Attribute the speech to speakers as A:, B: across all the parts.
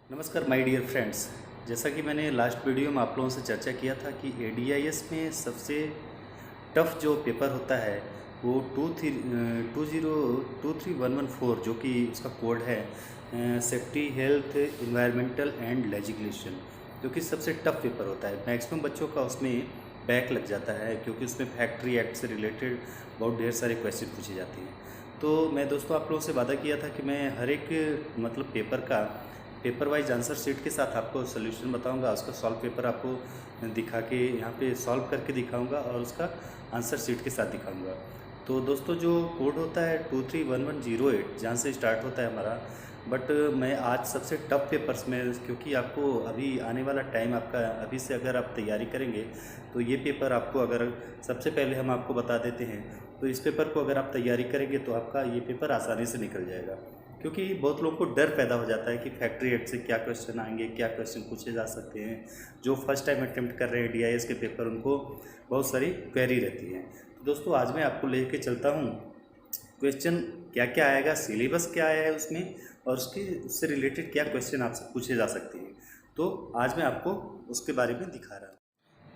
A: नमस्कार my dear friends. जैसा कि मैंने लास्ट वीडियो में आप लोगों से चर्चा किया था कि एडीआईएस में सबसे टफ जो पेपर होता है वो 23114 जो कि उसका कोड है safety health environmental and legislation, जो कि सबसे टफ पेपर होता है। मैक्सिमम बच्चों का उसमें बैक लग जाता है क्योंकि उसमें फैक्ट्री एक्ट से रिलेटेड बहुत ढेर सारे क्वेश्चन पूछे जाते हैं। तो मैं दोस्तों आप लोगों से वादा किया था कि मैं हर एक मतलब पेपर वाइज आंसर शीट के साथ आपको सोल्यूशन बताऊंगा, उसका सॉल्व पेपर आपको दिखा के यहाँ पे सॉल्व करके दिखाऊंगा और उसका आंसर शीट के साथ दिखाऊंगा। तो दोस्तों जो कोड होता है 231108 जहाँ से स्टार्ट होता है हमारा, बट मैं आज सबसे टफ पेपर्स में, क्योंकि आपको अभी आने वाला टाइम आपका अभी से अगर आप तैयारी करेंगे तो ये पेपर आपको, अगर सबसे पहले हम आपको बता देते हैं तो इस पेपर को अगर आप तैयारी करेंगे तो आपका ये पेपर आसानी से निकल जाएगा। क्योंकि बहुत लोगों को डर पैदा हो जाता है कि फैक्ट्री एक्ट से क्या क्वेश्चन आएंगे, क्या क्वेश्चन पूछे जा सकते हैं। जो फर्स्ट टाइम अटेम्प्ट कर रहे हैं डीआईएस के पेपर, उनको बहुत सारी क्वेरी रहती है। तो दोस्तों आज मैं आपको लेके चलता हूँ क्वेश्चन क्या क्या आएगा, सिलेबस क्या आया है उसमें, और उससे रिलेटेड क्या क्वेश्चन आपसे पूछे जा सकते हैं। तो आज मैं आपको उसके बारे में दिखा रहा हूँ।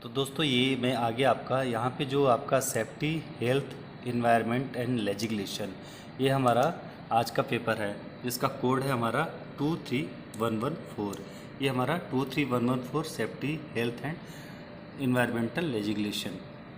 A: तो दोस्तों ये मैं आगे आपका यहाँ पे जो आपका safety health environment and legislation, ये हमारा आज का पेपर है जिसका कोड है हमारा 23114। ये हमारा 23114 safety health and environmental legislation.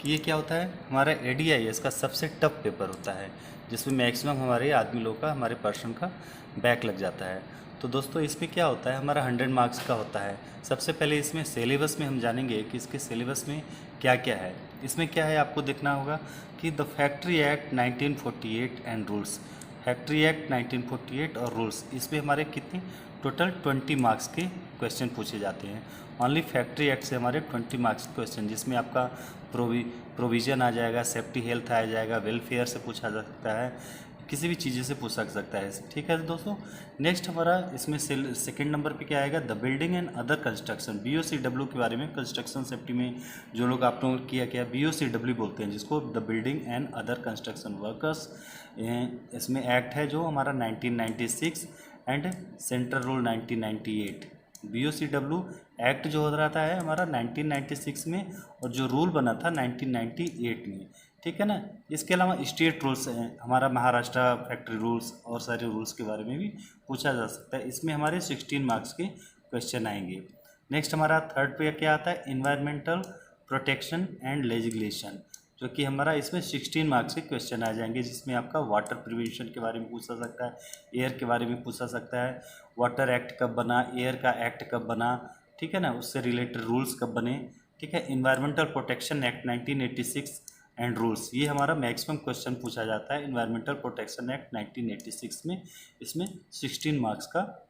A: कि ये क्या होता है, हमारा एडीआईएस का सबसे टफ पेपर होता है जिसमें मैक्सिमम हमारे आदमी लोग का, हमारे पर्सन का बैक लग जाता है। तो दोस्तों इसमें क्या होता है, हमारा 100 मार्क्स का होता है। सबसे पहले इसमें सिलेबस में हम जानेंगे कि इसके सिलेबस में क्या क्या है। इसमें क्या है आपको देखना होगा कि the factory act 1948 and rules, factory act 1948 और रूल्स, इसमें हमारे कितने टोटल 20 मार्क्स के क्वेश्चन पूछे जाते हैं। ओनली फैक्ट्री एक्ट से हमारे 20 मार्क्स क्वेश्चन, जिसमें आपका प्रोविज़न आ जाएगा, सेफ्टी हेल्थ आ जाएगा, वेलफेयर से पूछा जा सकता है, किसी भी चीज़ें से पूछ सकता है। ठीक है दोस्तों। नेक्स्ट हमारा इसमें सेकंड नंबर पे क्या आएगा, the building and other construction, BOCW के बारे में, कंस्ट्रक्शन सेफ्टी में जो लोग आप लोगों ने किया BOCW बोलते हैं जिसको, the building and other construction workers. इसमें एक्ट है जो हमारा 1996 and central rule 1998। BOCW act जो हो रहा है हमारा 1996 में और जो रूल बना था 1998 में। ठीक है ना। इसके अलावा स्टेट रूल्स हैं, हमारा महाराष्ट्र फैक्ट्री रूल्स और सारे रूल्स के बारे में भी पूछा जा सकता है। इसमें हमारे 16 मार्क्स के क्वेश्चन आएंगे। नेक्स्ट हमारा थर्ड पे क्या आता है, इन्वायरमेंटल प्रोटेक्शन एंड लेजिस्लेशन, जो कि हमारा इसमें 16 मार्क्स के क्वेश्चन आ जाएंगे, जिसमें आपका वाटर प्रिवेंशन के बारे में पूछा सकता है, एयर के बारे में पूछा सकता है, वाटर एक्ट कब बना, एयर का एक्ट कब बना, ठीक है ना, उससे रिलेटेड रूल्स कब बने। ठीक है, environmental protection act 1986 and rules, ये हमारा मैक्सिमम क्वेश्चन पूछा जाता है इन्वायरमेंटल प्रोटेक्शन एक्ट 1986 में। इसमें 16 मार्क्स का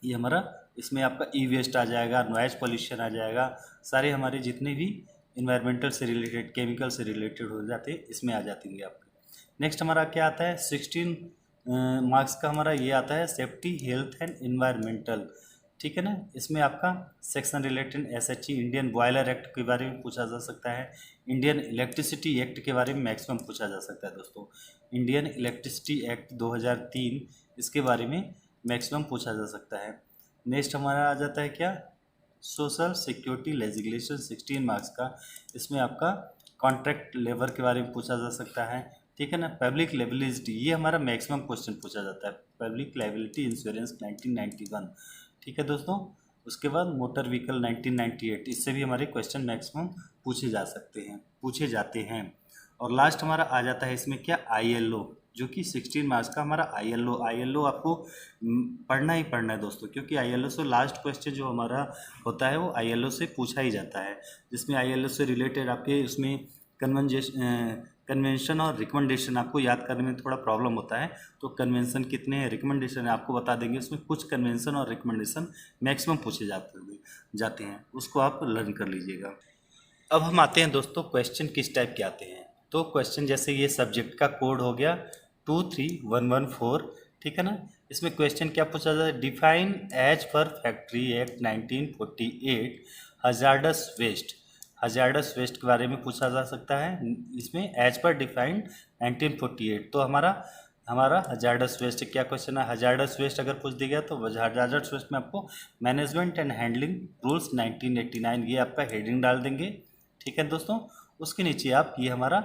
A: ये हमारा, इसमें आपका ई वेस्ट आ जाएगा, नॉइज पॉल्यूशन आ जाएगा, सारे हमारे जितने भी इन्वायरमेंटल से रिलेटेड, केमिकल से रिलेटेड हो जाते हैं, इसमें आ जाती है आपके। नेक्स्ट हमारा क्या आता है, 16 मार्क्स का हमारा ये आता है सेफ्टी हेल्थ एंड इन्वायरमेंटल। ठीक है ना। इसमें आपका section related SHE, Indian boiler act के बारे में पूछा जा सकता है, इंडियन इलेक्ट्रिसिटी एक्ट के बारे में मैक्सिमम पूछा जा सकता है दोस्तों। इंडियन इलेक्ट्रिसिटी एक्ट 2003, इसके बारे में मैक्सिमम पूछा जा सकता है। नेक्स्ट हमारा आ जाता है क्या, सोशल सिक्योरिटी लेजिस्लेशन, 16 मार्क्स का। इसमें आपका कॉन्ट्रैक्ट लेबर के बारे में पूछा जा सकता है। ठीक है ना। पब्लिक लायबिलिटी, ये हमारा मैक्सिमम क्वेश्चन पूछा जाता है, पब्लिक लायबिलिटी इंश्योरेंस 1991। ठीक है दोस्तों। उसके बाद मोटर व्हीकल 1998, इससे भी हमारे क्वेश्चन मैक्सिमम पूछे जा सकते हैं, पूछे जाते हैं। और लास्ट हमारा आ जाता है इसमें क्या, ILO, जो कि 16 मार्क्स का हमारा ILO आपको पढ़ना ही पढ़ना है दोस्तों, क्योंकि ILO से लास्ट क्वेश्चन जो हमारा होता है वो ILO से पूछा ही जाता है, जिसमें ILO से रिलेटेड आपके उसमें कन्वेंशन और रिकमेंडेशन आपको याद करने में थोड़ा प्रॉब्लम होता है। तो कन्वेंशन कितने हैं, रिकमेंडेशन है, आपको बता देंगे। उसमें कुछ कन्वेंशन और रिकमेंडेशन मैक्सिमम पूछे जाते हैं, उसको आप लर्न कर लीजिएगा। अब हम आते हैं दोस्तों, क्वेश्चन किस टाइप के आते हैं। तो क्वेश्चन जैसे ये सब्जेक्ट का कोड हो गया 23114, ठीक है ना। इसमें क्वेश्चन क्या पूछा जाता है, डिफाइन एज पर factory act 1948 hazardous waste, hazardous waste के बारे में पूछा जा सकता है। इसमें एज पर डिफाइंड 1948, तो हमारा हमारा हजार्डस वेस्ट क्या क्वेश्चन है, हजार्डस वेस्ट अगर पूछ दिया गया तो हजार्डस वेस्ट में आपको मैनेजमेंट एंड हैंडलिंग रूल्स 1989 ये आपका हेडिंग डाल देंगे। ठीक है दोस्तों, उसके नीचे आप ये हमारा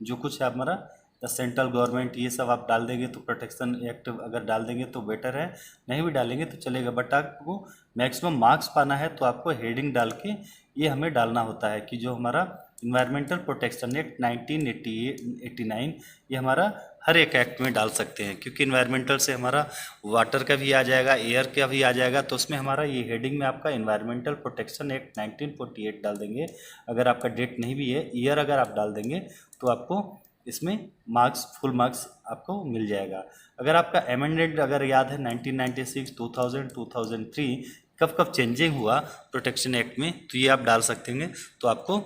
A: जो कुछ है हमारा द सेंट्रल गवर्नमेंट ये सब आप डाल देंगे तो प्रोटेक्शन एक्ट अगर डाल देंगे तो बेटर है, नहीं भी डालेंगे तो चलेगा, बट आपको मैक्सिमम मार्क्स पाना है तो आपको हेडिंग डाल के ये हमें डालना होता है कि जो हमारा इन्वायरमेंटल प्रोटेक्शन एक्ट 1989 ये हमारा हर एक एक्ट में डाल सकते हैं, क्योंकि इन्वायरमेंटल से हमारा वाटर का भी आ जाएगा, एयर का भी आ जाएगा, तो उसमें हमारा ये हेडिंग में आपका इन्वायरमेंटल प्रोटेक्शन एक्ट 1948 डाल देंगे। अगर आपका डेट नहीं भी है, ईयर अगर आप डाल देंगे तो आपको इसमें मार्क्स फुल मार्क्स आपको मिल जाएगा। अगर आपका अमेंडमेंट अगर याद है 1996, 2000, 2003 कब कब चेंजिंग हुआ प्रोटेक्शन एक्ट में तो ये आप डाल सकते हैं, तो आपको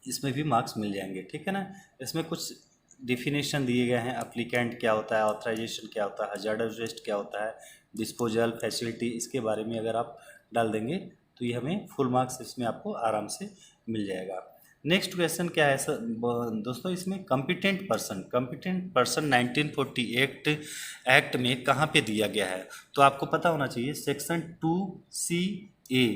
A: इसमें भी मार्क्स मिल जाएंगे। ठीक है ना, इसमें कुछ डिफिनेशन दिए गए हैं, एप्लीकेंट क्या होता है, ऑथराइजेशन क्या होता है, हजार्डस वेस्ट क्या होता है, डिस्पोजल फैसिलिटी, इसके बारे में अगर आप डाल देंगे तो ये हमें फुल मार्क्स इसमें आपको आराम से मिल जाएगा। नेक्स्ट क्वेश्चन क्या है सर दोस्तों, इसमें कॉम्पिटेंट पर्सन 1948 एक्ट में कहाँ पे दिया गया है, तो आपको पता होना चाहिए सेक्शन 2CA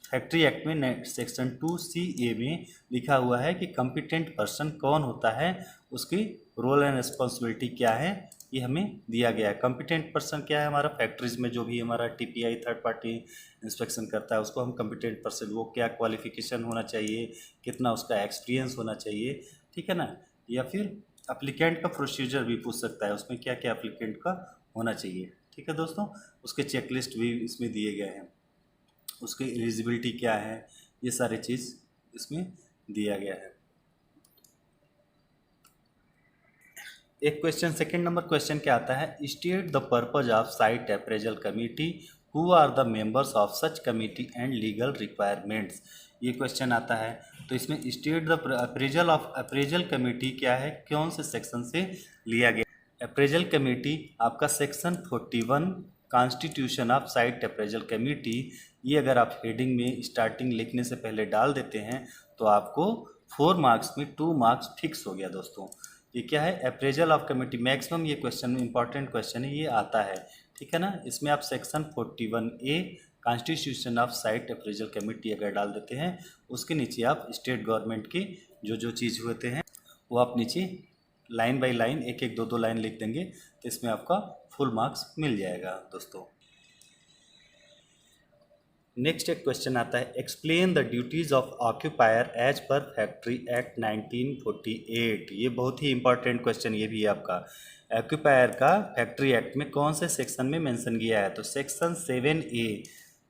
A: फैक्ट्री एक्ट में सेक्शन 2CA में लिखा हुआ है कि कॉम्पिटेंट पर्सन कौन होता है, उसकी रोल एंड रिस्पॉन्सिबिलिटी क्या है, ये हमें दिया गया है। कॉम्पिटेंट पर्सन क्या है, हमारा फैक्ट्रीज में जो भी हमारा TPI थर्ड पार्टी इंस्पेक्शन करता है उसको हम कॉम्पिटेंट पर्सन, वो क्या क्वालिफिकेशन होना चाहिए, कितना उसका एक्सपीरियंस होना चाहिए, ठीक है ना, या फिर अप्लीकेंट का प्रोसीजर भी पूछ सकता है, उसमें क्या क्या अप्लीकेंट का होना चाहिए। ठीक है दोस्तों, उसके चेकलिस्ट भी इसमें दिए गए हैं, उसकी एलिजिबिलिटी क्या है, ये सारी चीज़ इसमें दिया गया है। एक क्वेश्चन सेकंड नंबर क्वेश्चन क्या आता है, state the purpose of site appraisal committee, who are the members of such committee and legal requirements, ये क्वेश्चन आता है। तो इसमें स्टेट द अप्रेजल कमेटी क्या है, कौन से सेक्शन से लिया गया। अप्रेजल कमेटी आपका section 41 constitution of site appraisal committee, ये अगर आप हेडिंग में स्टार्टिंग लिखने से पहले डाल देते हैं तो आपको 4 मार्क्स में 2 मार्क्स फिक्स हो गया दोस्तों। ये क्या है, अप्रेजल ऑफ कमेटी, मैक्सिमम ये क्वेश्चन इंपॉर्टेंट क्वेश्चन है, ये आता है। ठीक है ना, इसमें आप section 41A constitution of site appraisal committee अगर डाल देते हैं, उसके नीचे आप स्टेट गवर्नमेंट की जो चीज़ होते हैं वो आप नीचे लाइन बाय लाइन एक एक दो दो लाइन लिख देंगे, तो इसमें आपका फुल मार्क्स मिल जाएगा दोस्तों। नेक्स्ट एक क्वेश्चन आता है, explain the duties of occupier as पर फैक्ट्री एक्ट 1948, ये बहुत ही इंपॉर्टेंट क्वेश्चन ये भी है आपका। ऑक्यूपायर का फैक्ट्री एक्ट में कौन से सेक्शन में मेंशन किया है, तो सेक्शन 7A,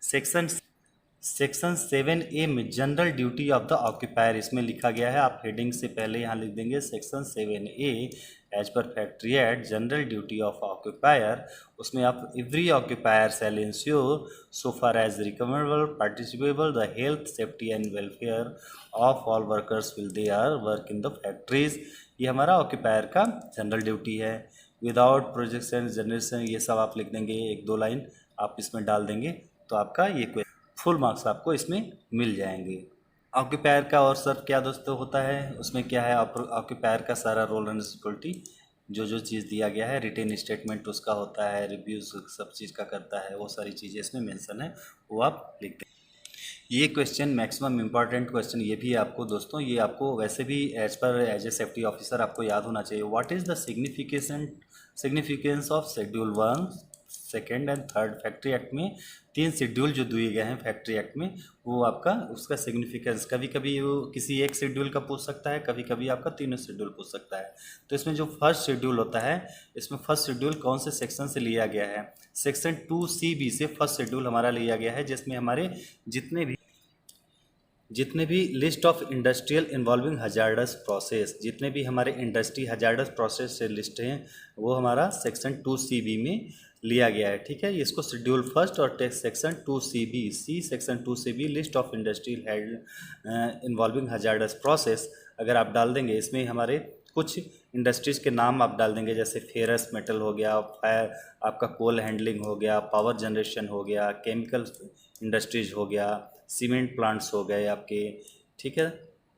A: सेक्शन 7A में general duty of the occupier इसमें लिखा गया है। आप हेडिंग से पहले यहाँ लिख देंगे सेक्शन 7A एज पर factory act general duty of occupier, उसमें आप every occupier shall ensure so far as recommendable participable the health safety and welfare of all workers will they are work in the factories, ये हमारा occupier का general duty है। Without projection generation ये सब आप लिख देंगे, एक दो लाइन आप इसमें डाल देंगे तो आपका ये फुल मार्क्स आपको इसमें मिल जाएंगे। ऑक्यूपायर का और सर क्या दोस्तों होता है, उसमें क्या है, ऑक्यूपायर का सारा रोल एंड रिस्पॉन्सिबिलिटी जो चीज़ दिया गया है, रिटेन स्टेटमेंट उसका होता है, रिव्यूज सब चीज़ का करता है, वो सारी चीज़ें इसमें मेंशन है, वो आप लिख दें। ये क्वेश्चन मैक्सिमम इम्पॉर्टेंट क्वेश्चन ये भी है आपको दोस्तों, ये आपको वैसे भी एज ए सेफ्टी ऑफिसर आपको याद होना चाहिए। What is the significance of schedule 1, second and third, factory act में 3 शेड्यूल जो दिए गए हैं फैक्ट्री एक्ट में, वो आपका उसका सिग्निफिकेंस कभी कभी वो किसी एक शेड्यूल का पूछ सकता है, कभी कभी आपका तीनों शेड्यूल पूछ सकता है। तो इसमें जो फर्स्ट शेड्यूल होता है, इसमें फर्स्ट शेड्यूल कौन से सेक्शन से लिया गया है, सेक्शन 2CB से फर्स्ट शेड्यूल हमारा लिया गया है, जिसमें हमारे जितने भी list of industrial involving hazardous process, जितने भी हमारे इंडस्ट्री हजार्डस प्रोसेस से लिस्ट हैं, वो हमारा सेक्शन 2CB में लिया गया है। ठीक है, इसको शेड्यूल फर्स्ट और section 2CB section 2CB list of industrial involving hazardous process अगर आप डाल देंगे, इसमें हमारे कुछ इंडस्ट्रीज़ के नाम आप डाल देंगे, जैसे फेरस मेटल हो गया, फायर आपका कोल हैंडलिंग हो गया, पावर जनरेशन हो गया, केमिकल इंडस्ट्रीज हो गया, सीमेंट प्लांट्स हो गए आपके। ठीक है,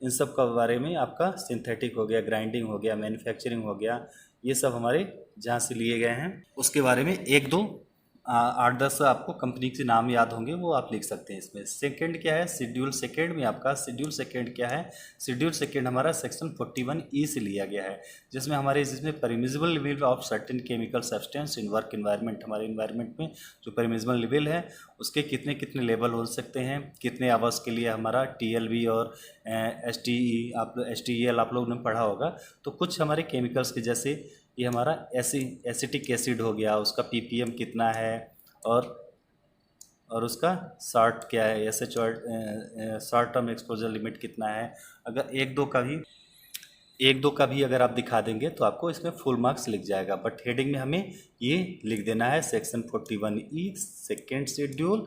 A: इन सब का बारे में आपका सिंथेटिक हो गया, ग्राइंडिंग हो गया, मैन्युफैक्चरिंग हो गया, ये सब हमारे जहाँ से लिए गए हैं उसके बारे में एक दो 8-10 आपको कंपनी के नाम याद होंगे, वो आप लिख सकते हैं इसमें। सेकंड क्या है, शेड्यूल सेकंड में आपका शेड्यूल सेकंड क्या है, शेड्यूल सेकंड हमारा सेक्शन 41E से लिया गया है, जिसमें permissible level of certain chemical substance in work environment, हमारे एनवायरनमेंट में जो परमिसिबल लेवल है उसके कितने कितने लेवल हो सकते हैं, कितने आवर्स के लिए हमारा TLB और STEL आप लोगों ने पढ़ा होगा। तो कुछ हमारे केमिकल्स के जैसे ये हमारा एसिटिक एसिड हो गया, उसका ppm कितना है और उसका शॉर्ट क्या है, शॉर्ट टर्म एक्सपोजर लिमिट कितना है। अगर एक दो का भी अगर आप दिखा देंगे तो आपको इसमें फुल मार्क्स लिख जाएगा, बट हेडिंग में हमें ये लिख देना है section 41E second schedule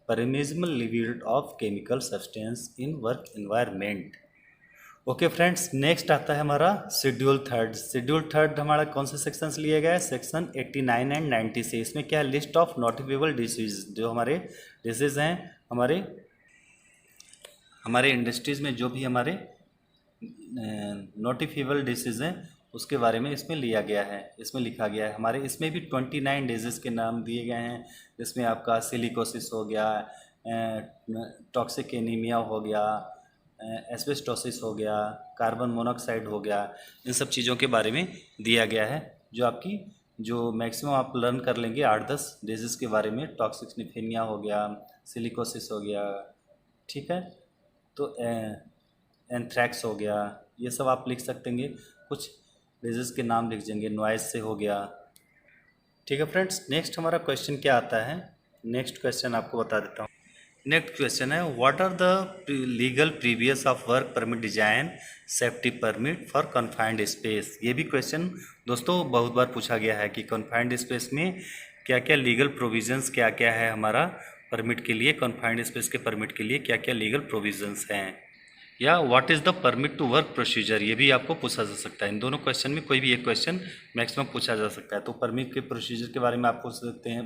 A: permissible level of chemical substance in work environment. Okay friends, next आता है हमारा शेड्यूल थर्ड। शेड्यूल थर्ड हमारा कौन से सेक्शन से लिया गया है, सेक्शन 89 एंड 90 से। इसमें क्या है, लिस्ट ऑफ नोटिफिकेबल डिसीज, जो हमारे डिसीज हैं हमारे इंडस्ट्रीज में जो भी हमारे नोटिफिकेबल डिसीज हैं उसके बारे में इसमें लिया गया है, इसमें लिखा गया है। हमारे इसमें भी 29 डिजीज के नाम दिए गए हैं, जिसमें आपका सिलिकोसिस हो गया, टॉक्सिक एनीमिया हो गया, एस्बेस्टोसिस हो गया, कार्बन मोनोऑक्साइड हो गया, इन सब चीज़ों के बारे में दिया गया है, जो मैक्सिमम आप लर्न कर लेंगे 8-10 डिजीज़ के बारे में। टॉक्सिक निफेनिया हो गया, सिलिकोसिस हो गया, ठीक है, तो एंथ्रैक्स हो गया, ये सब आप लिख सकते हैं। कुछ डिजीज़ के नाम लिख देंगे, नॉइज से हो गया, ठीक है फ्रेंड्स। नेक्स्ट हमारा क्वेश्चन क्या आता है, नेक्स्ट क्वेश्चन आपको बता देता हूँ। नेक्स्ट क्वेश्चन है, what are the legal previous of work permit design safety permit for confined space. ये भी क्वेश्चन दोस्तों बहुत बार पूछा गया है कि कन्फाइंड स्पेस में क्या क्या लीगल प्रोविजंस क्या क्या है हमारा परमिट के लिए, कन्फाइंड स्पेस के परमिट के लिए क्या क्या लीगल प्रोविजंस हैं, या what is the permit to work procedure, ये भी आपको पूछा जा सकता है। इन दोनों क्वेश्चन में कोई भी एक क्वेश्चन मैक्सिमम पूछा जा सकता है। तो परमिट के प्रोसीजर के बारे में आप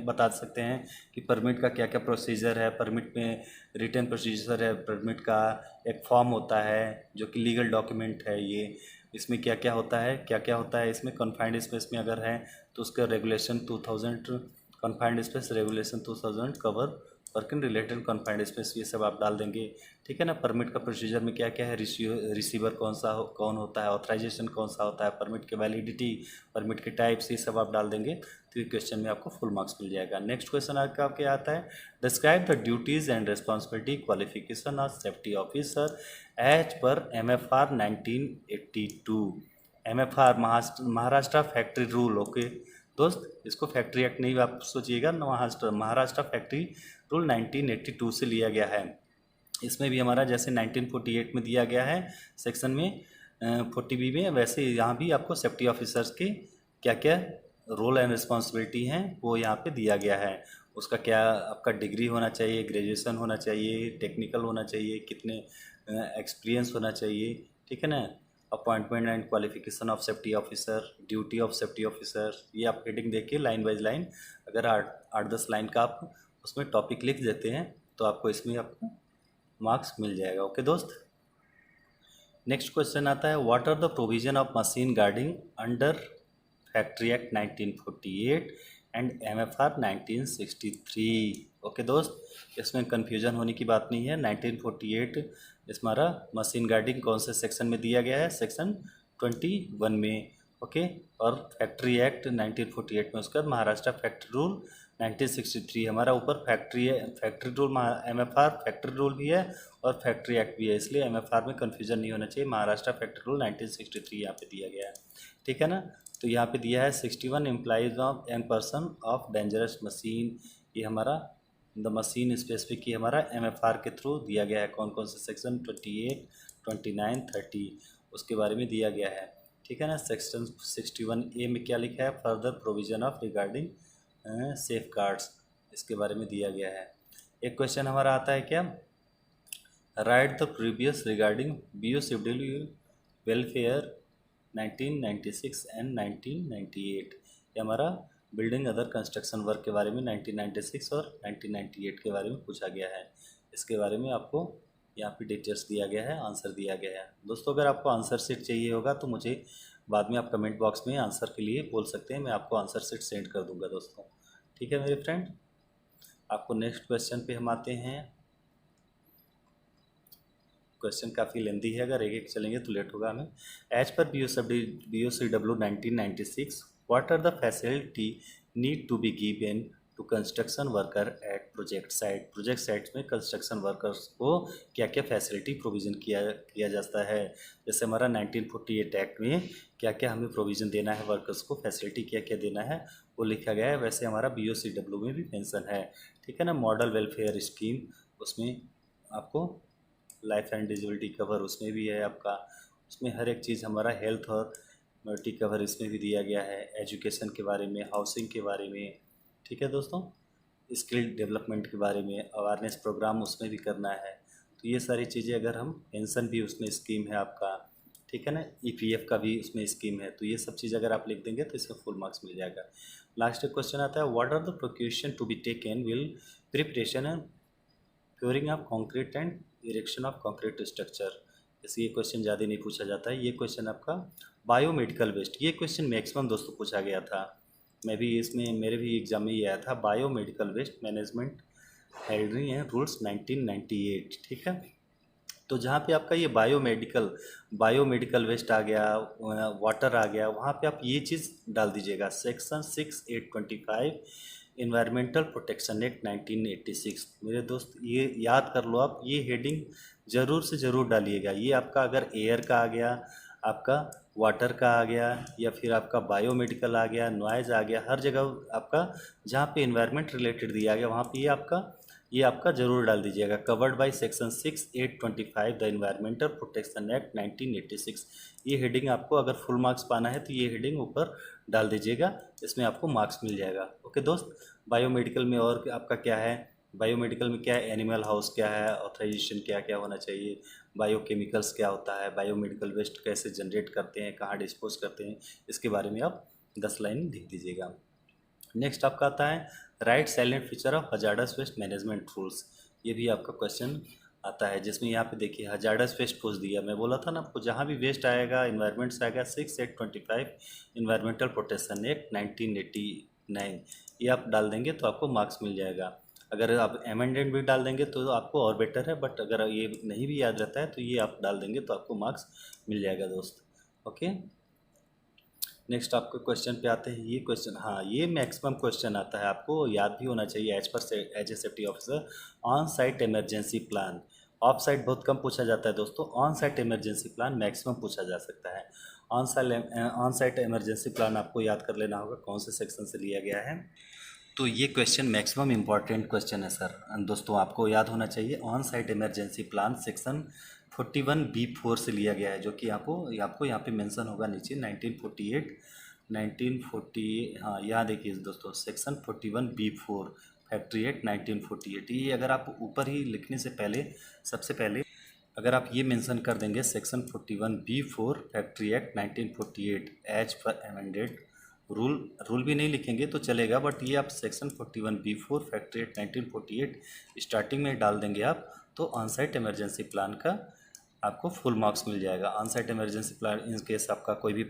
A: बता सकते हैं कि परमिट का क्या क्या प्रोसीजर है, परमिट में रिटन प्रोसीजर है, परमिट का एक फॉर्म होता है जो कि लीगल डॉक्यूमेंट है, ये इसमें क्या क्या होता है इसमें कन्फाइंड स्पेस में अगर है तो उसका regulation 2000 confined space regulation 2000 cover work in related confined space, ये सब आप डाल देंगे, ठीक है ना। परमिट का प्रोसीजर में क्या क्या है, रिसीवर कौन होता है, ऑथराइजेशन कौन सा होता है, परमिट के वैलिडिटी, परमिट के टाइप्स, ये सब आप डाल देंगे तो ये क्वेश्चन में आपको फुल मार्क्स मिल जाएगा। नेक्स्ट क्वेश्चन आपका क्या आता है, describe the duties and responsibility qualification of safety officer as per MFR 1982। MFR Maharashtra factory rule. Okay दोस्त, इसको फैक्ट्री एक्ट नहीं आप सोचिएगा, महाराष्ट्र फैक्ट्री रूल 1982 से लिया गया है। इसमें भी हमारा जैसे 1948 में दिया गया है सेक्शन में 40B में, वैसे यहाँ भी आपको सेफ्टी ऑफिसर्स के क्या क्या रोल एंड रिस्पॉन्सिबिलिटी हैं वो यहाँ पे दिया गया है। उसका क्या आपका डिग्री होना चाहिए, ग्रेजुएशन होना चाहिए, टेक्निकल होना चाहिए, कितने एक्सपीरियंस होना चाहिए, ठीक है ना। Appointment and qualification of safety officer, duty of safety officer, ये आप हेडिंग देखिए लाइन बाय लाइन। अगर 8-10 लाइन का आप उसमें टॉपिक लिख देते हैं तो आपको इसमें आपको मार्क्स मिल जाएगा। ओके दोस्त, नेक्स्ट क्वेश्चन आता है, what are the provision of machine guarding under factory act 1948 and MFR 1963। Okay दोस्त, इसमें कन्फ्यूजन होने की बात नहीं है। 1948 इसमें हमारा मशीन गार्डिंग कौन से सेक्शन में दिया गया है, सेक्शन 21 में, ओके। और फैक्ट्री एक्ट 1948 में, उसके बाद महाराष्ट्र फैक्ट्री रूल 1963 हमारा ऊपर factory rule MFR factory rule भी है और फैक्ट्री एक्ट भी है, इसलिए MFR में कन्फ्यूजन नहीं होना चाहिए। महाराष्ट्र फैक्ट्री रूल 1963 यहाँ पे दिया गया है, ठीक है ना। तो यहाँ पे दिया है 61 employees of an person of dangerous machine, ये हमारा द मशीन स्पेसिफिक ही हमारा MFR के थ्रू दिया गया है। कौन कौन से सेक्शन 28, 29, 30 उसके बारे में दिया गया है, ठीक है ना। सेक्शन 61A में क्या लिखा है, further provision of regarding safe guards, इसके बारे में दिया गया है। एक क्वेश्चन हमारा आता है क्या, right the previous regarding BOCW welfare 1996 and 1998, ये हमारा बिल्डिंग अदर कंस्ट्रक्शन वर्क के बारे में 1996 और 1998 के बारे में पूछा गया है। इसके बारे में आपको यहाँ पे डिटेल्स दिया गया है, आंसर दिया गया है। दोस्तों अगर आपको आंसर शीट चाहिए होगा तो मुझे बाद में आप कमेंट बॉक्स में आंसर के लिए बोल सकते हैं, मैं आपको आंसर शीट सेंड कर दूंगा दोस्तों। ठीक है मेरे फ्रेंड, आपको नेक्स्ट क्वेश्चन पे हम आते हैं। क्वेश्चन काफ़ी लेंदी है, अगर एक एक चलेंगे तो लेट होगा हमें। As per BOCW 1996, what are the facility need to be given to construction worker at project site. Project sites में कंस्ट्रक्शन वर्कर्स को क्या क्या फैसिलिटी प्रोविज़न किया जाता है। जैसे हमारा 1948 एक्ट में क्या क्या हमें प्रोविज़न देना है, वर्कर्स को फैसिलिटी क्या क्या देना है वो लिखा गया है। वैसे हमारा BOCW में भी पेंशन है, ठीक है ना। मॉडल वेलफेयर स्कीम, उसमें आपको लाइफ एंड डिजेबिलिटी कवर उसमें भी है आपका। उसमें हर एक चीज़ हमारा हेल्थ और मल्टी कवर इसमें भी दिया गया है। एजुकेशन के बारे में, हाउसिंग के बारे में, ठीक है दोस्तों, स्किल डेवलपमेंट के बारे में अवेयरनेस प्रोग्राम उसमें भी करना है। तो ये सारी चीज़ें अगर हम, पेंशन भी उसमें स्कीम है आपका, ठीक है ना। EPF का भी उसमें स्कीम है। तो ये सब चीज़ अगर आप लिख देंगे तो इसमें फुल मार्क्स मिल जाएगा। लास्ट क्वेश्चन आता है, what are the precaution to be taken will preparation and curing of concrete and erection of concrete structure. जैसे ये क्वेश्चन ज़्यादा नहीं पूछा जाता है। ये क्वेश्चन आपका बायोमेडिकल वेस्ट, ये क्वेश्चन मैक्सिमम दोस्तों पूछा गया था। मैं भी इसमें, मेरे भी एग्जाम में ये आया था, biomedical waste management handling and rules 1998, ठीक है। तो जहाँ पे आपका ये बायोमेडिकल वेस्ट आ गया, वाटर आ गया, वहाँ पे आप ये चीज़ डाल दीजिएगा, सेक्शन 6825 इन्वायरमेंटल प्रोटेक्शन एक्ट 1986। मेरे दोस्त ये याद कर लो आप, ये हेडिंग ज़रूर से ज़रूर डालिएगा। ये आपका अगर एयर का आ गया, आपका वाटर का आ गया, या फिर आपका बायोमेडिकल आ गया, नॉइज़ आ गया, हर जगह आपका जहाँ पे इन्वायरमेंट रिलेटेड दिया गया वहाँ पे ये आपका ज़रूर डाल दीजिएगा। Covered by section 6825 the environmental protection act 1986। ये हेडिंग आपको अगर फुल मार्क्स पाना है तो ये हेडिंग ऊपर डाल दीजिएगा, इसमें आपको मार्क्स मिल जाएगा। ओके दोस्त, बायोमेडिकल में और आपका क्या है, बायोमेडिकल में क्या है, एनिमल हाउस क्या है, ऑथराइजेशन क्या क्या होना चाहिए, बायोकेमिकल्स क्या होता है, बायोमेडिकल वेस्ट कैसे जनरेट करते हैं, कहाँ डिस्पोज करते हैं, इसके बारे में आप 10 लाइन लिख दीजिएगा। नेक्स्ट आपका आता है, write salient feature of hazardous waste management rules. ये भी आपका क्वेश्चन आता है, जिसमें यहाँ पे देखिए हजार्डस वेस्ट पूछ दिया। मैं बोला था ना आपको, जहाँ भी वेस्ट आएगा, इन्वायरमेंट से आएगा 6825 इन्वायरमेंटल प्रोटेक्शन एक्ट 1989, ये आप डाल देंगे तो आपको मार्क्स मिल जाएगा। अगर आप अमेंडमेंट भी डाल देंगे तो आपको और बेटर है, बट अगर ये नहीं भी याद रहता है तो ये आप डाल देंगे तो आपको मार्क्स मिल जाएगा दोस्त। ओके, नेक्स्ट आपके क्वेश्चन पे आते हैं। ये क्वेश्चन, हाँ, ये मैक्सिमम क्वेश्चन आता है, आपको याद भी होना चाहिए as a safety officer. On site emergency plan, off site बहुत कम पूछा जाता है दोस्तों, on site emergency plan maximum पूछा जा सकता है। ऑन साइट इमरजेंसी प्लान आपको याद कर लेना होगा कौन से सेक्शन से लिया गया है। तो ये क्वेश्चन मैक्सिमम इम्पॉर्टेंट क्वेश्चन है सर दोस्तों, आपको याद होना चाहिए। On site emergency plan section 41B4 से लिया गया है, जो कि आपको यहाँ पे मेंशन होगा नीचे 1940, हाँ यहाँ देखिए दोस्तों, सेक्शन 41B4 फैक्ट्री एक्ट 1948। ये अगर आप ऊपर ही लिखने से पहले, सबसे पहले अगर आप ये मेंशन कर देंगे section 41B4 factory act 1948 as per amended, rule भी नहीं लिखेंगे तो चलेगा, बट ये आप section 41B4 factory act 1948 starting में डाल देंगे आप, तो ऑन साइट इमरजेंसी प्लान का आपको फुल मार्क्स मिल जाएगा। On site emergency plan in case आपका कोई भी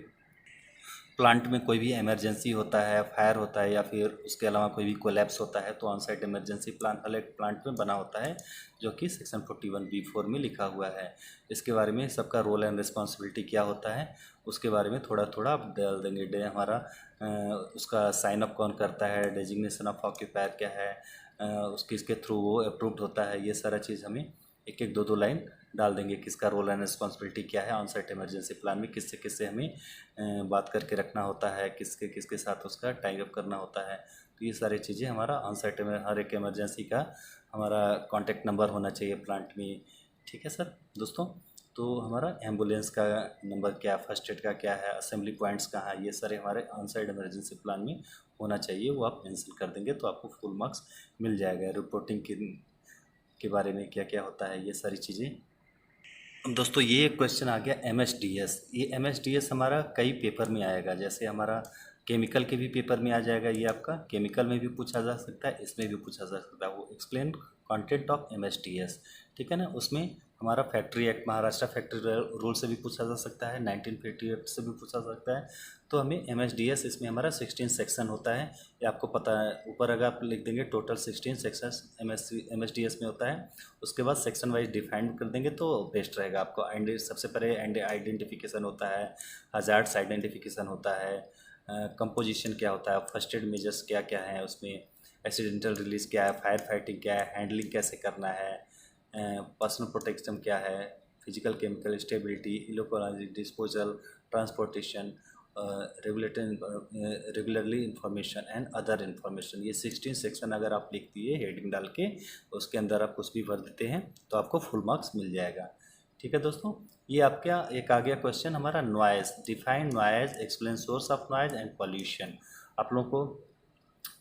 A: प्लांट में कोई भी इमरजेंसी होता है, फायर होता है, या फिर उसके अलावा कोई भी कोलैप्स होता है, तो ऑन साइट इमरजेंसी प्लान हर एक प्लांट में बना होता है, जो कि सेक्शन 41B4 में लिखा हुआ है। इसके बारे में सबका रोल एंड रिस्पॉन्सिबिलिटी क्या होता है उसके बारे में थोड़ा थोड़ा आप डाल देंगे। हमारा उसका साइन अप कौन करता है, डेजिग्नेशन ऑफ ऑक्यूपायर क्या है, किसके थ्रू वो अप्रूव्ड होता है, ये सारा चीज़ हमें एक एक दो लाइन डाल देंगे। किसका रोल एंड रिस्पॉन्सिबिलिटी क्या है ऑन साइट इमरजेंसी प्लान में, किससे किससे हमें बात करके रखना होता है, किसके किसके साथ उसका टाई अप करना होता है। तो ये सारी चीज़ें हमारा ऑन साइट में, हर एक इमरजेंसी का हमारा कॉन्टैक्ट नंबर होना चाहिए प्लांट में, ठीक है सर दोस्तों। तो हमारा एम्बुलेंस का नंबर क्या, फर्स्ट एड का क्या है, असेंबली पॉइंट्स कहाँ है, ये सारे हमारे ऑन साइट इमरजेंसी प्लान में होना चाहिए, वो आप मेंशन कर देंगे तो आपको फुल मार्क्स मिल जाएगा। रिपोर्टिंग के बारे में क्या क्या होता है, ये सारी चीज़ें। दोस्तों ये क्वेश्चन आ गया MSDS। ये MSDS हमारा कई पेपर में आएगा, जैसे हमारा केमिकल के भी पेपर में आ जाएगा, ये आपका केमिकल में भी पूछा जा सकता है, इसमें भी पूछा जा सकता है। वो एक्सप्लेन कंटेंट ऑफ MSDS, ठीक है ना। उसमें हमारा factory act, Maharashtra factory rule से भी पूछा जा सकता है, 1950 एक्ट से भी पूछा जा सकता है। तो हमें MSDS, इसमें हमारा 16 सेक्शन होता है, ये आपको पता है। ऊपर अगर आप लिख देंगे टोटल 16 सेक्शंस MSDS में होता है, उसके बाद सेक्शन वाइज डिफाइन कर देंगे तो बेस्ट रहेगा आपको। सबसे पहले आइडेंटिफिकेशन होता है, हजार्ड्स आइडेंटिफिकेशन होता है, कंपोजिशन क्या होता है, फर्स्ट एड मेजर्स क्या क्या हैं उसमें, एक्सीडेंटल रिलीज क्या है, फायर फाइटिंग क्या है, हैंडलिंग कैसे करना है, पर्सनल प्रोटेक्शन क्या है, physical chemical stability, electrology disposal, transportation, regularly information and other information. ये 16 सेक्शन अगर आप लिख दिए हेडिंग डाल के, उसके अंदर आप कुछ भी भर देते हैं तो आपको फुल मार्क्स मिल जाएगा। ठीक है दोस्तों, ये आपका एक आ गया क्वेश्चन हमारा noise. Define noise, explain source of noise and pollution. आप लोगों को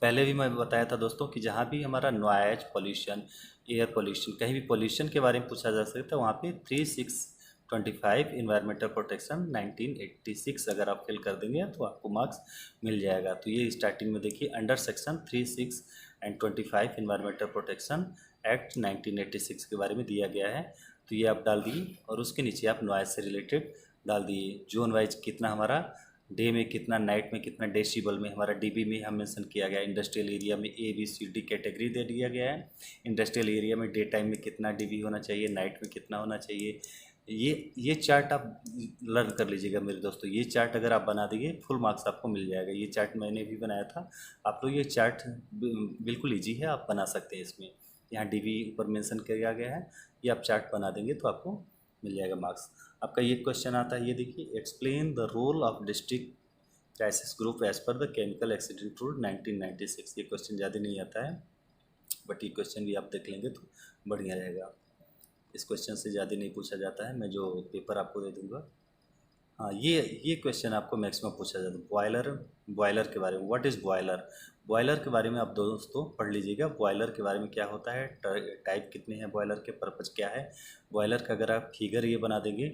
A: पहले भी मैं बताया था दोस्तों कि जहाँ भी हमारा नॉइज, पॉल्यूशन, एयर पॉल्यूशन, कहीं भी पॉल्यूशन के बारे में पूछा जा सकता है, वहाँ पे 3625 इन्वायरमेंटल प्रोटेक्शन 1986 अगर आप फिल कर देंगे तो आपको मार्क्स मिल जाएगा। तो ये स्टार्टिंग में देखिए, under section 36 and 25 environmental protection act 1986 के बारे में दिया गया है। तो ये आप डाल दिए और उसके नीचे आप नॉइज से रिलेटेड डाल दिए। जोन वाइज कितना हमारा डे में, कितना नाइट में, कितना डेसिबल में, हमारा डीबी में हम मेंशन किया गया। इंडस्ट्रियल एरिया में ABCD कैटेगरी दे दिया गया है। इंडस्ट्रियल एरिया में डे टाइम में कितना डीबी होना चाहिए, नाइट में कितना होना चाहिए। ये चार्ट आप लर्न कर लीजिएगा मेरे दोस्तों। ये चार्ट अगर आप बना देंगे फुल मार्क्स आपको मिल जाएगा। ये चार्ट मैंने भी बनाया था, आप लोग ये चार्ट बिल्कुल ईजी है, आप बना सकते हैं। इसमें यहाँ डीबी ऊपर मेंशन किया गया है, ये आप चार्ट बना देंगे तो आपको मिल जाएगा मार्क्स। आपका ये क्वेश्चन आता है, ये देखिए, explain the role of district crisis group as per the chemical accident rule 1996। ये क्वेश्चन ज़्यादा नहीं आता है, बट ये क्वेश्चन भी आप देख लेंगे तो बढ़िया रहेगा। इस क्वेश्चन से ज़्यादा नहीं पूछा जाता है, मैं जो पेपर आपको दे दूँगा। हाँ, ये क्वेश्चन आपको मैक्सिमम पूछा जाता है। बॉयलर के बारे में, व्हाट इज़ बॉयलर। बॉयलर के बारे में आप दोस्तों पढ़ लीजिएगा। बॉयलर के बारे में क्या होता है, टाइप कितने हैं बॉयलर के, पर्पज़ क्या है बॉयलर का। अगर आप फिगर ये बना देंगे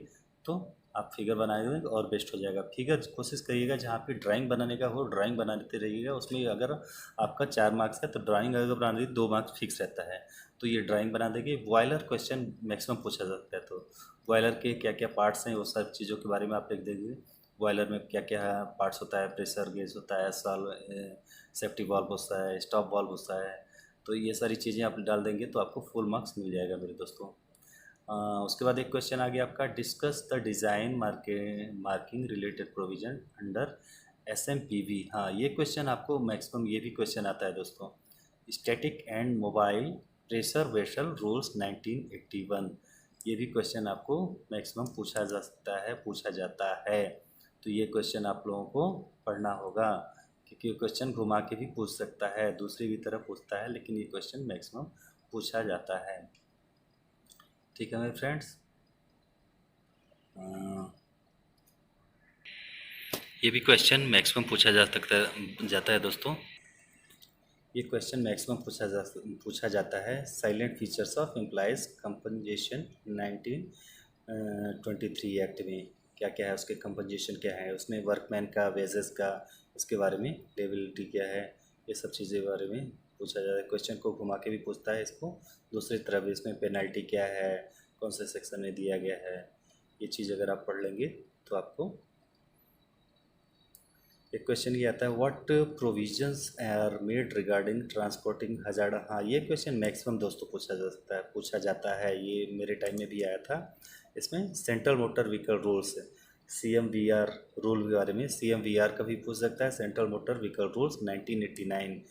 A: तो आप फिगर बना देंगे और बेस्ट हो जाएगा। फिगर कोशिश करिएगा जहाँ पे ड्राइंग बनाने का हो, ड्राइंग बनाते रहिएगा। उसमें अगर आपका 4 मार्क्स है तो ड्राइंग अगर बना दी 2 मार्क्स फिक्स रहता है, तो ये ड्राइंग बना देंगे। बॉयलर क्वेश्चन मैक्सिमम पूछा जाता है, तो बॉयलर के क्या क्या पार्ट्स हैं वो सब चीज़ों के बारे में आप लिख देंगे। बॉयलर में क्या क्या पार्ट्स होता है, प्रेशर गेज होता है, सेफ्टी वाल्व होता है, स्टॉप वाल्व होता है। तो ये सारी चीज़ें आप डाल देंगे तो आपको फुल मार्क्स मिल जाएगा मेरे दोस्तों। उसके बाद एक क्वेश्चन आ गया आपका, discuss the design marking related provision under SMPV। हाँ, ये क्वेश्चन आपको मैक्सिमम ये भी क्वेश्चन आता है दोस्तों। Static and mobile pressure vessel rules 1981। ये भी क्वेश्चन आपको मैक्सिमम पूछा जा सकता है, पूछा जाता है। तो ये क्वेश्चन आप लोगों को पढ़ना होगा, क्योंकि क्वेश्चन घुमा के भी पूछ सकता है, दूसरी भी तरफ पूछता है, लेकिन ये क्वेश्चन मैक्सिमम पूछा जाता है। ठीक है मेरे फ्रेंड्स, ये भी क्वेश्चन मैक्सिमम पूछा जाता है दोस्तों। ये क्वेश्चन मैक्सिमम पूछा जाता है। Salient features of employees compensation 1923 act में क्या क्या है, उसके कंपनसेशन क्या है, उसमें वर्कमैन का, वेजेस का, उसके बारे में लेबिलिटी क्या है, ये सब चीज़ें के बारे में पूछा जाता है। क्वेश्चन को घुमा के भी पूछता है इसको दूसरी तरफ, इसमें पेनल्टी क्या है, कौन से सेक्शन में दिया गया है। ये चीज़ अगर आप पढ़ लेंगे तो आपको एक क्वेश्चन ये आता है, what provisions are made regarding transporting hazard. हाँ, ये क्वेश्चन मैक्सिमम दोस्तों पूछा जाता है। ये मेरे टाइम में भी आया था। इसमें central motor vehicle rules, CMVR rule के बारे में, CMVR का भी पूछ सकता है, central motor vehicle rules 1989।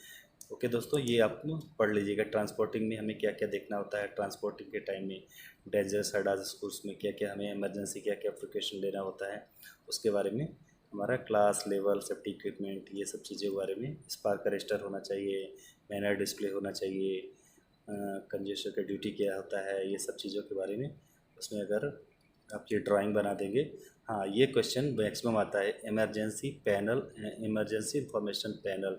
A: Okay दोस्तों, ये आप पढ़ लीजिएगा। ट्रांसपोर्टिंग में हमें क्या क्या देखना होता है, ट्रांसपोर्टिंग के टाइम में डेंजरस हजार्डस में क्या क्या हमें इमरजेंसी क्या क्या प्रिकॉशन लेना होता है, उसके बारे में हमारा क्लास लेवल, सेफ्टी इक्विपमेंट, ये सब चीज़ों के बारे में। स्पार्क अरेस्टर होना चाहिए, मैनर डिस्प्ले होना चाहिए, कंजेस्टर का ड्यूटी क्या होता है, ये सब चीज़ों के बारे में उसमें अगर आप ये ड्राइंग बना देंगे। हाँ, ये क्वेश्चन मैक्सिमम आता है। Emergency panel, emergency information panel,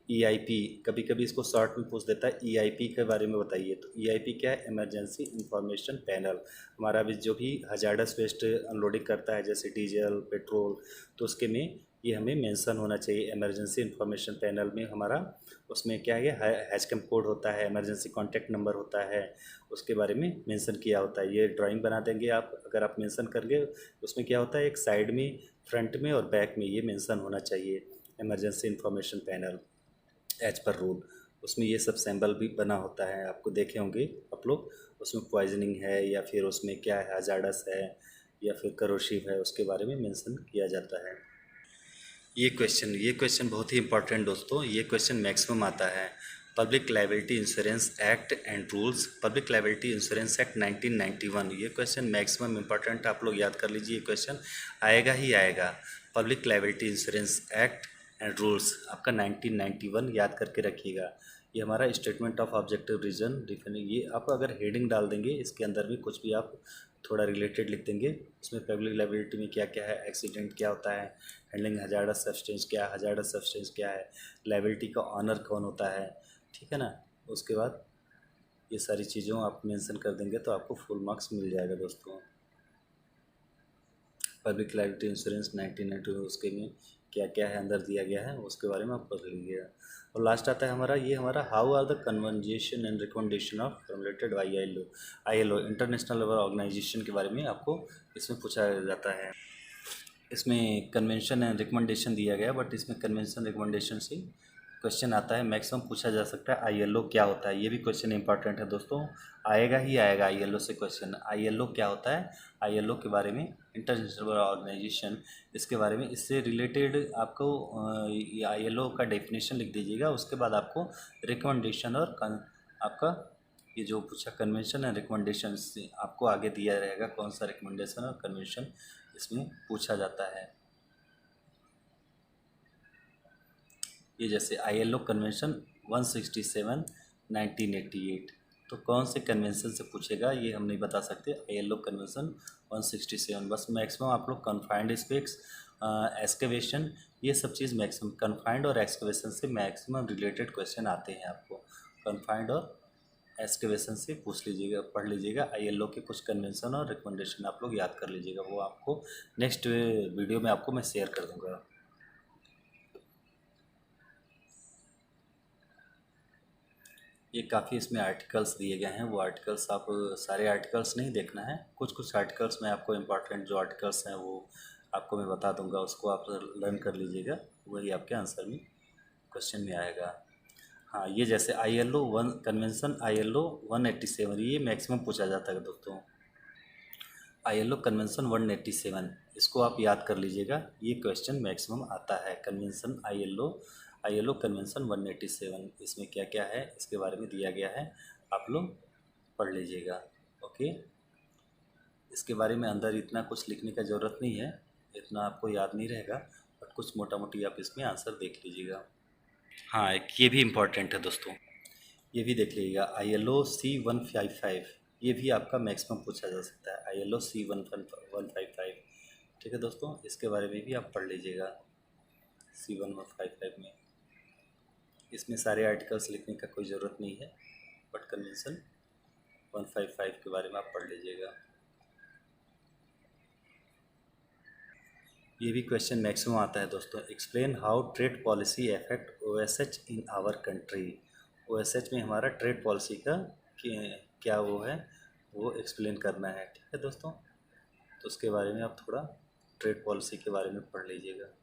A: EIP, कभी कभी इसको शॉर्ट में पूछ देता है, EIP के बारे में बताइए। तो EIP क्या है, इमरजेंसी इंफॉर्मेशन पैनल। हमारा भी जो भी हजार्डस वेस्ट अनलोडिंग करता है जैसे डीजल, पेट्रोल, तो उसके में ये हमें मेंशन होना चाहिए। इमरजेंसी इंफॉर्मेशन पैनल में हमारा उसमें क्या है, हैशकैम कोड होता है, इमरजेंसी कॉन्टैक्ट नंबर होता है, उसके बारे में मेंशन किया होता है। ये ड्राइंग बना देंगे आप, अगर आप मेंशन करेंगे उसमें क्या होता है, एक साइड में, फ्रंट में और बैक में ये मेंशन होना चाहिए emergency information panel as per rule. उसमें ये सब सैम्पल भी बना होता है, आपको देखे होंगे आप लोग। उसमें पॉइजनिंग है या फिर उसमें क्या है, हजार्डस है या फिर करोसिव है, उसके बारे में मेंशन किया जाता है। ये क्वेश्चन बहुत ही इंपॉर्टेंट दोस्तों, ये क्वेश्चन मैक्सिमम आता है। Public liability insurance act and rules, public liability insurance act 1991, ये क्वेश्चन मैक्सिमम इंपॉर्टेंट, आप लोग याद कर लीजिए, ये क्वेश्चन आएगा ही आएगा। Public liability insurance act and rules आपका 1991 याद करके रखिएगा। ये हमारा statement of objective reason defining, ये आप अगर हेडिंग डाल देंगे इसके अंदर भी कुछ भी आप थोड़ा रिलेटेड लिख देंगे, उसमें पब्लिक लायबिलिटी में क्या क्या है, एक्सीडेंट क्या होता है, हैंडलिंग हजार्डस सब्सटेंस क्या है, हजार्डस सब्सटेंस क्या है, लायबिलिटी का ऑनर कौन होता है, ठीक है ना। उसके बाद ये सारी चीज़ों आप मेंशन कर देंगे तो आपको फुल मार्क्स मिल जाएगा दोस्तों। पब्लिक लायबिलिटी इंश्योरेंस 1992 उसके में क्या क्या है अंदर दिया गया है, उसके बारे में आप पढ़ लीजिएगा। और लास्ट आता है हमारा, ये हमारा how are the convention and recommendation of formulated by ILO international labour organisation के बारे में आपको इसमें पूछा जाता है। इसमें कन्वेंशन एंड रिकमेंडेशन दिया गया, बट इसमें कन्वेंशन रिकमेंडेशन से क्वेश्चन आता है, मैक्सिमम पूछा जा सकता है ILO क्या होता है, ये भी क्वेश्चन इंपॉर्टेंट है दोस्तों, आएगा ही आएगा ILO से क्वेश्चन। ILO क्या होता है, ILO के बारे में, इंटरनेशनल ऑर्गेनाइजेशन, इसके बारे में, इससे रिलेटेड आपको ILO का डेफिनेशन लिख दीजिएगा। उसके बाद आपको रिकमेंडेशन और आपका ये जो पूछा कन्वेंशन एंड रिकमेंडेशन से आपको आगे दिया रहेगा कौन सा रिकमेंडेशन और कन्वेंशन इसमें पूछा जाता है। ये जैसे ILO कन्वेंशन 167 1988, तो कौन से कन्वेंशन से पूछेगा ये हम नहीं बता सकते। ILO कन्वेंशन 167, बस मैक्सिमम आप लोग कन्फाइंड स्पेस, एक्सकेवेशन, ये सब चीज़ मैक्सिमम कन्फाइंड और एक्सकेवेशन से मैक्सिमम रिलेटेड क्वेश्चन आते हैं आपको। कन्फाइंड और एक्सकेवेशन से पूछ लीजिएगा, पढ़ लीजिएगा। ILO के कुछ कन्वेंशन और रिकमेंडेशन आप लोग याद कर लीजिएगा, वो आपको नेक्स्ट वीडियो में आपको मैं शेयर कर दूँगा। ये काफ़ी इसमें आर्टिकल्स दिए गए हैं, वो आर्टिकल्स आप सारे आर्टिकल्स नहीं देखना है, कुछ कुछ आर्टिकल्स में आपको इम्पॉर्टेंट जो आर्टिकल्स हैं वो आपको मैं बता दूंगा, उसको आप लर्न कर लीजिएगा, वही आपके आंसर में क्वेश्चन में आएगा। हाँ, ये जैसे ILO कन्वेंशन ILO 187, ये मैक्सिमम पूछा जाता है दोस्तों। ILO कन्वेंशन 187, इसको आप याद कर लीजिएगा, ये क्वेश्चन मैक्सिमम आता है। कन्वेंशन ILO कन्वेंशन 187, इसमें क्या क्या है इसके बारे में दिया गया है, आप लोग पढ़ लीजिएगा। ओके, इसके बारे में अंदर इतना कुछ लिखने का ज़रूरत नहीं है, इतना आपको याद नहीं रहेगा, बट कुछ मोटा मोटी आप इसमें आंसर देख लीजिएगा। हाँ, एक ये भी इम्पॉर्टेंट है दोस्तों, ये भी देख लीजिएगा, ILO C155, ये भी आपका मैक्सिमम पूछा जा सकता है, ILO C155, ठीक है दोस्तों, इसके बारे में भी आप पढ़ लीजिएगा। C1155 में इसमें सारे आर्टिकल्स लिखने का कोई ज़रूरत नहीं है, बट कन्वेंशन 155 के बारे में आप पढ़ लीजिएगा। ये भी क्वेश्चन मैक्सिमम आता है दोस्तों। Explain how trade policy affect OSH in our country. OSH में हमारा ट्रेड पॉलिसी का क्या वो है, वो एक्सप्लेन करना है, ठीक है दोस्तों। तो उसके बारे में आप थोड़ा ट्रेड पॉलिसी के बारे में पढ़ लीजिएगा।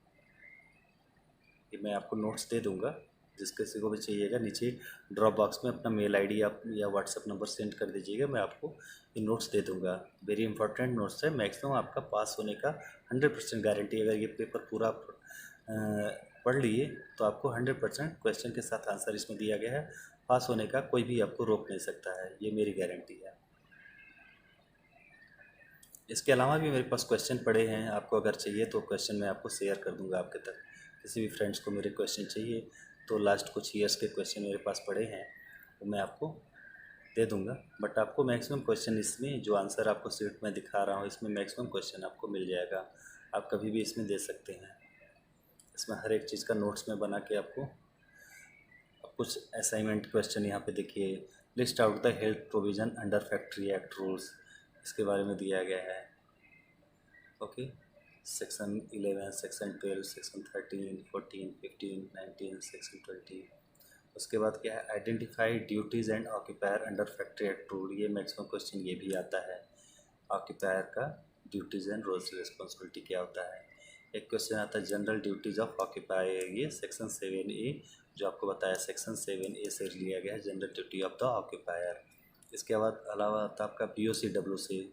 A: ये मैं आपको नोट्स दे दूंगा, जिस किसी को भी चाहिएगा नीचे ड्रॉप बॉक्स में अपना मेल ID आप या व्हाट्सएप नंबर सेंड कर दीजिएगा, मैं आपको ये नोट्स दे दूंगा। वेरी इंपॉर्टेंट नोट्स है, मैक्सिमम आपका पास होने का 100% गारंटी। अगर ये पेपर पूरा पढ़ लिए तो आपको 100% क्वेश्चन के साथ आंसर इसमें दिया गया है, पास होने का कोई भी आपको रोक नहीं सकता है, ये मेरी गारंटी है। इसके अलावा भी मेरे पास क्वेश्चन पड़े हैं, आपको अगर चाहिए तो क्वेश्चन मैं आपको शेयर कर दूंगा आपके तक। किसी भी फ्रेंड्स को मेरे क्वेश्चन चाहिए तो लास्ट कुछ ईयर्स के क्वेश्चन मेरे पास पड़े हैं, वो मैं आपको दे दूंगा। बट आपको मैक्सिमम क्वेश्चन इसमें जो आंसर आपको सीट में दिखा रहा हूँ, इसमें मैक्सिमम क्वेश्चन आपको मिल जाएगा, आप कभी भी इसमें दे सकते हैं। इसमें हर एक चीज़ का नोट्स में बना के आपको कुछ असाइनमेंट क्वेश्चन यहाँ पे देखिए, list out the health provision under factory act rules, इसके बारे में दिया गया है। Okay, section 11, section 12, section 13, 14, 15, 19, section 20। उसके बाद क्या है, identify duties and occupier under factory act rule. ये मैक्सिमम क्वेश्चन ये भी आता है, ऑक्यूपायर का ड्यूटीज़ एंड रोल्स रिस्पॉन्सिबिलिटी क्या होता है। एक क्वेश्चन आता है जनरल ड्यूटीज़ ऑफ ऑक्यूपायर, ये सेक्शन 7A जो आपको बताया, सेक्शन 7A से लिया गया है general duty of the occupier. इसके बाद अलावा आता है आपका BOCWC,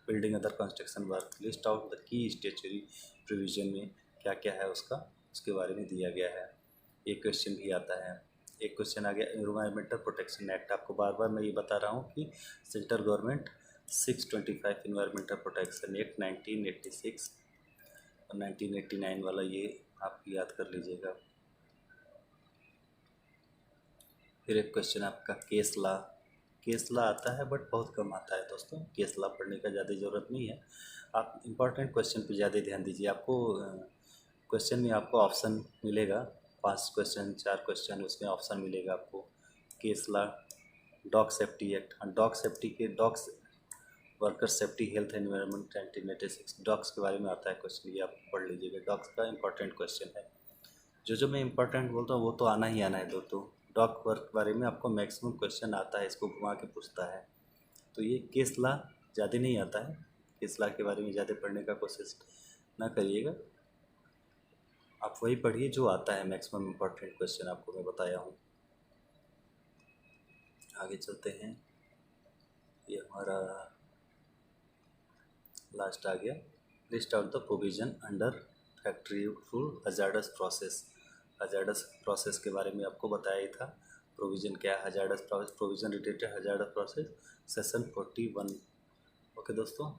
A: building other construction work, list out the key statutory provision में क्या क्या है उसका, उसके बारे में दिया गया है। एक क्वेश्चन भी आता है। एक क्वेश्चन आ गया एनवायरमेंटल प्रोटेक्शन एक्ट। आपको बार बार मैं ये बता रहा हूँ कि central government 625 environmental protection act 1986 और 1989 वाला, ये आप याद कर लीजिएगा। फिर एक क्वेश्चन आपका केस लॉ। केस लॉ आता है बट बहुत कम आता है दोस्तों, केस लॉ पढ़ने का ज़्यादा ज़रूरत नहीं है। आप इंपॉर्टेंट क्वेश्चन पे ज़्यादा ध्यान दीजिए। आपको क्वेश्चन में आपको ऑप्शन मिलेगा, 5 क्वेश्चन 4 क्वेश्चन, उसमें ऑप्शन मिलेगा आपको। Case law, dog safety act, dog safety के dogs worker safety health environment 1986, dogs के बारे में आता है क्वेश्चन, ये आप पढ़ लीजिएगा। डॉग्स का इंपॉर्टेंट क्वेश्चन है। जो मैं इंपॉर्टेंट बोलता हूँ वो तो आना ही आना है दोस्तों। डॉग वर्क के बारे में आपको मैक्सिमम क्वेश्चन आता है, इसको घुमा के पूछता है। तो ये केस लॉ ज़्यादा नहीं आता है, केस लॉ के बारे में ज़्यादा पढ़ने का कोशिश ना करिएगा। आप वही पढ़िए जो आता है, मैक्सिमम इम्पॉर्टेंट क्वेश्चन आपको मैं बताया हूँ। आगे चलते हैं। ये हमारा लास्ट आ गया, list out the provision under factory rule hazardous process. Hazardous process के बारे में आपको बताया ही था, प्रोविज़न क्या है hazardous process, provision related hazardous process, session 41। Okay दोस्तों,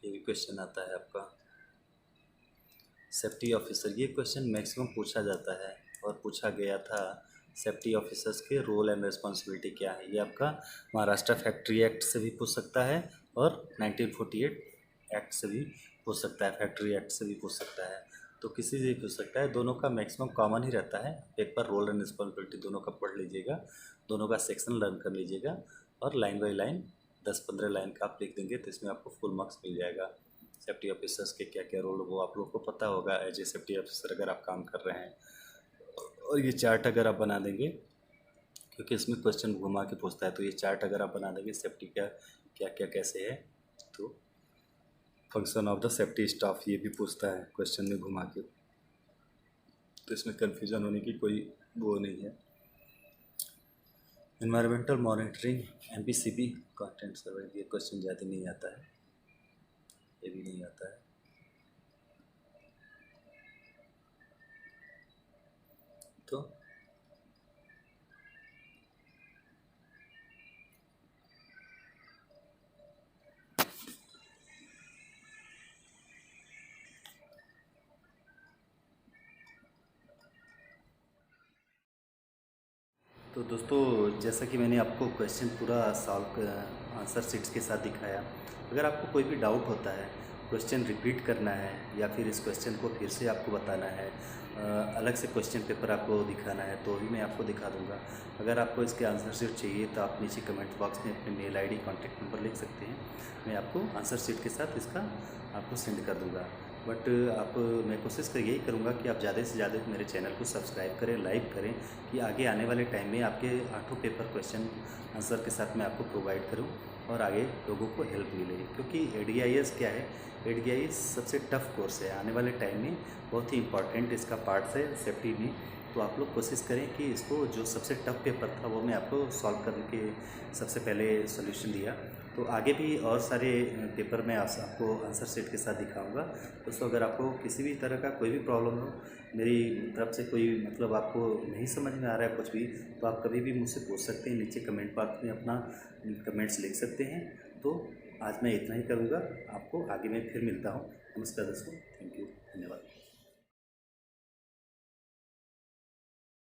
A: ये भी क्वेश्चन आता है आपका। सेफ्टी ऑफिसर, ये क्वेश्चन मैक्सिमम पूछा जाता है और पूछा गया था। सेफ्टी ऑफिसर्स के रोल एंड रिस्पॉन्सिबिलिटी क्या है, ये आपका महाराष्ट्र फैक्ट्री एक्ट से भी पूछ सकता है और 1948 एक्ट से भी पूछ सकता है, फैक्ट्री एक्ट से भी पूछ सकता है। तो किसी से भी पूछ सकता है, दोनों का मैक्सिमम कॉमन ही रहता है। एक बार रोल एंड रिस्पॉन्सिबिलिटी दोनों का पढ़ लीजिएगा, दोनों का सेक्शन लर्न कर लीजिएगा और लाइन बाई लाइन 10-15 लाइन का आप लिख देंगे तो इसमें आपको फुल मार्क्स मिल जाएगा। सेफ्टी ऑफिसर्स के क्या क्या रोल वो आप लोग को पता होगा एज ए सेफ्टी ऑफिसर अगर आप काम कर रहे हैं। और ये चार्ट अगर आप बना देंगे, क्योंकि इसमें क्वेश्चन घुमा के पूछता है, तो ये चार्ट अगर आप बना देंगे सेफ्टी का क्या क्या कैसे है, तो function of the safety staff ये भी पूछता है क्वेश्चन में घुमा के, तो इसमें कन्फ्यूजन होने की कोई वो नहीं है। एनवायरमेंटल मॉनिटरिंग MPCB कंटेंट सर्वे, ये क्वेश्चन ज़्यादा नहीं आता है, ये भी नहीं आता है। तो दोस्तों, जैसा कि मैंने आपको क्वेश्चन पूरा सॉल्व आंसर शीट्स के साथ दिखाया, अगर आपको कोई भी डाउट होता है, क्वेश्चन रिपीट करना है या फिर इस क्वेश्चन को फिर से आपको बताना है, अलग से क्वेश्चन पेपर आपको दिखाना है, तो भी मैं आपको दिखा दूंगा। अगर आपको इसके आंसर शीट चाहिए तो आप नीचे कमेंट बॉक्स में अपने मेल ID कॉन्टैक्ट नंबर लिख सकते हैं, मैं आपको आंसर शीट के साथ इसका आपको सेंड कर दूँगा। बट आप मैं कोशिश कर यही करूँगा कि आप ज़्यादा से ज़्यादा मेरे चैनल को सब्सक्राइब करें, लाइक करें, कि आगे आने वाले टाइम में आपके 8 पेपर क्वेश्चन आंसर के साथ मैं आपको प्रोवाइड करूं और आगे लोगों को हेल्प मिले। क्योंकि ADIS क्या है, ADIS सबसे टफ़ कोर्स है, आने वाले टाइम में बहुत ही इंपॉर्टेंट इसका पार्ट है सेफ्टी में। तो आप लोग कोशिश करें कि इसको, जो सबसे टफ पेपर था वो मैं आपको सॉल्व करने के सबसे पहले सॉल्यूशन दिया। तो आगे भी और सारे पेपर मैं आपको आंसर शीट के साथ दिखाऊंगा। दोस्तों, अगर आपको किसी भी तरह का कोई भी प्रॉब्लम हो, मेरी तरफ से कोई मतलब आपको नहीं समझ में आ रहा है कुछ भी, तो आप कभी भी मुझसे पूछ सकते हैं, नीचे कमेंट बॉक्स में अपना कमेंट्स लिख सकते हैं। तो आज मैं इतना ही करूँगा, आपको आगे मैं फिर मिलता हूँ। नमस्कार दोस्तों।